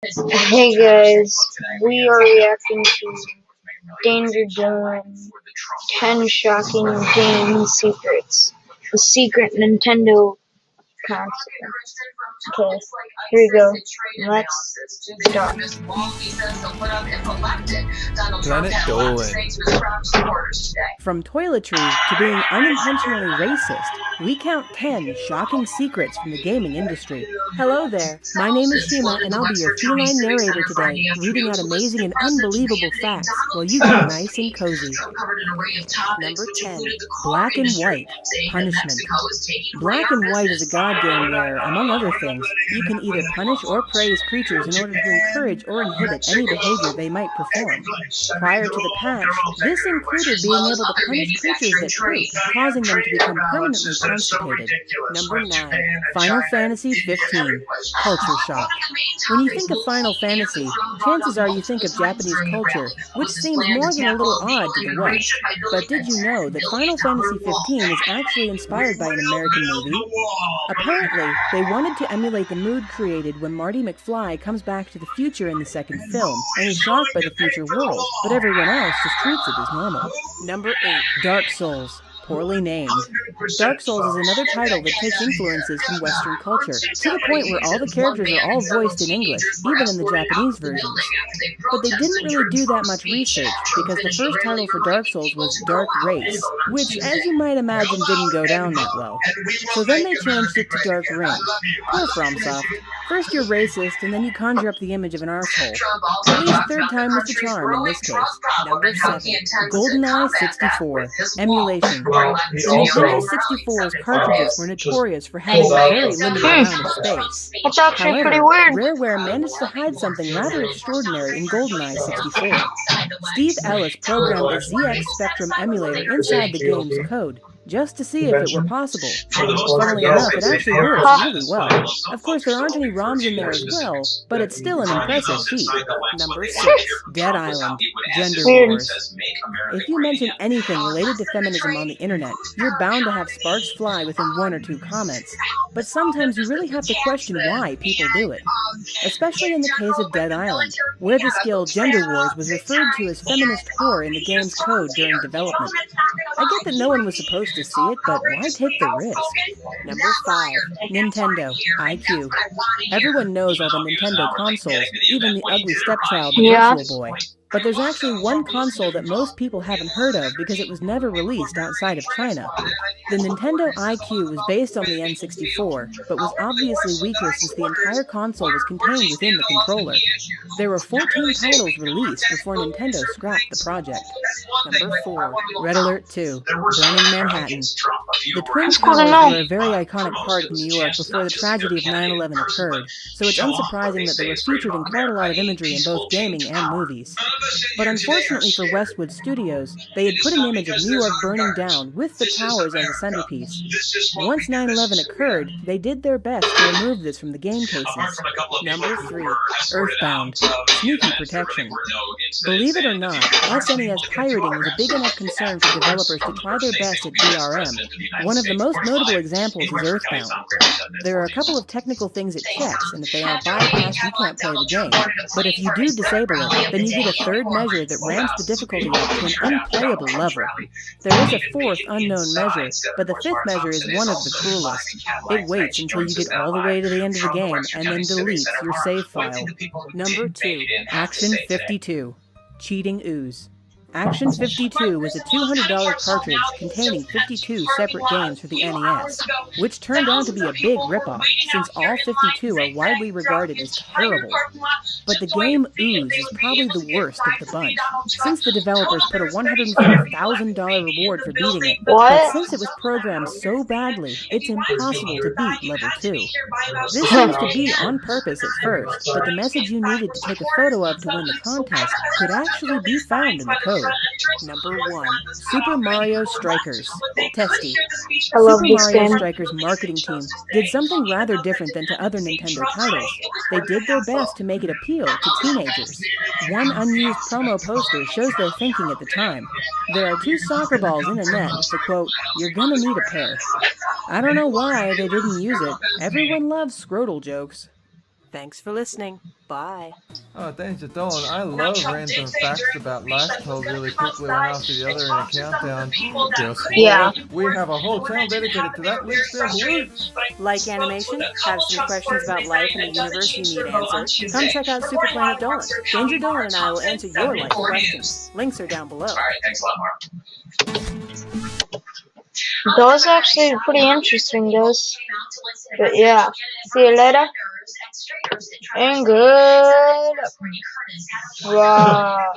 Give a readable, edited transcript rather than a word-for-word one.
Hey guys, we are reacting to Danger Dome 10 Shocking Game Secrets. The secret Nintendo console. Okay, here we go. Let's start. Planet Dolan. From toiletry to being unintentionally racist, we count 10 shocking secrets from the gaming industry. Hello there, my name is Shima and I'll be your feline narrator today, reading out amazing and unbelievable facts while you get nice and cozy. Number 10. Black and White. Punishment. Black and White is a god game where, among other things, you can either punish or praise creatures in order to encourage or inhibit any behavior they might perform. Prior to the patch, this included being able to punish creatures that poop, causing them to become permanently constipated. Number 9. Final Fantasy 15. Culture Shock. When you think of Final Fantasy, chances are you think of Japanese culture, which seems more than a little odd to the West. But did you know that Final Fantasy 15 is actually inspired by an American movie? Apparently, they wanted to emulate the mood created when Marty McFly comes back to the future in the second film, and is shocked by the future world, but everyone else just treats it as normal. Number 8. Dark Souls. Poorly named. Dark Souls is another title that takes influences from Western culture, to the point where all the characters are all voiced in English, even in the Japanese versions. But they didn't really do that much research, because the first title for Dark Souls was Dark Race, which, as you might imagine, didn't go down that well. So then they changed it to Dark Ring. Poor FromSoft. First you're racist, and then you conjure up the image of an arsehole. At least third time was the charm in this case. Number 7. GoldenEye 64. Emulation. The Nintendo 64's cartridges were notorious for having a very limited amount of space. It's actually pretty However, weird. Rareware managed to hide something rather extraordinary in GoldenEye 64. Steve Ellis programmed a ZX Spectrum emulator inside the game's code, just to see if it were possible. Funnily enough, it actually works really well. Of course, there aren't any ROMs in there as well, but it's still an impressive feat. Number 6. Dead Island. Gender Wars. If you mention anything related to feminism on the internet, you're bound to have sparks fly within one or two comments. But sometimes you really have to question why people do it. Especially in the case of Dead Island, where the skill Gender Wars was referred to as feminist horror in the game's code during development. I get that no one was supposed to see it, but why take the risk? Number 5. Nintendo. IQ. Everyone knows all the Nintendo consoles, even the ugly stepchild, the Virtual Boy. But there's actually one console that most people haven't heard of because it was never released outside of China. The Nintendo IQ was based on the N64, but was obviously weaker since the entire console was contained within the controller. There were 14 titles released before Nintendo scrapped the project. Number 4. Red Alert 2. Burning Manhattan. The Twin Towers were a very iconic part of New York before the tragedy of 9/11 occurred, so it's unsurprising that they were featured in quite a lot of imagery in both gaming and movies. But unfortunately for Westwood Studios, they had put an image of New York burning down with the towers as a centerpiece. Once 9/11 occurred, they did their best to remove this from the game cases. Number 3. Earthbound. Sneaky protection. Believe it or not, SNES pirating was a big enough concern for developers to try their best at DRM. One of the most notable examples is Earthbound. There are a couple of technical things it checks, and if they aren't bypassed, you can't play the game. But if you do disable it, then you get a third measure that ramps the difficulty up to an unplayable level. There is a fourth unknown measure, but the fifth measure is one of the cruelest. It waits until you get all the way to the end of the game, and then deletes your save file. Number 2. Action 52. Cheating Ooze. Action 52 was a $200 cartridge containing 52 separate games for the NES, which turned out to be a big ripoff, since all 52 are widely regarded as terrible. But the game Ooze is probably the worst of the bunch, since the developers put a $150,000 reward for beating it, but since it was programmed so badly, it's impossible to beat level 2. This seems to be on purpose at first, but the message you needed to take a photo of to win the contest could actually be found in the code. Number 1. Super Mario Strikers. Testy. Super Mario Strikers marketing team did something rather different than to other Nintendo titles. They did their best to make it appeal to teenagers. One unused promo poster shows their thinking at the time. There are 2 soccer balls in a net with the quote, "You're gonna need a pair." I don't know why they didn't use it. Everyone loves scrotal jokes. Thanks for listening. Bye. Oh, thanks to Dolan. I love random facts about life told really quickly one after the other in a countdown. Guess what? Yeah. We have a whole channel dedicated to that. Links down below. Like animation? Have some questions about life in the universe you need answered? Come check out Super Planet Dolan. Danger Dolan and I will answer your life questions. Links are down below. That was actually pretty interesting, guys. But yeah, see you later. And good. Wow.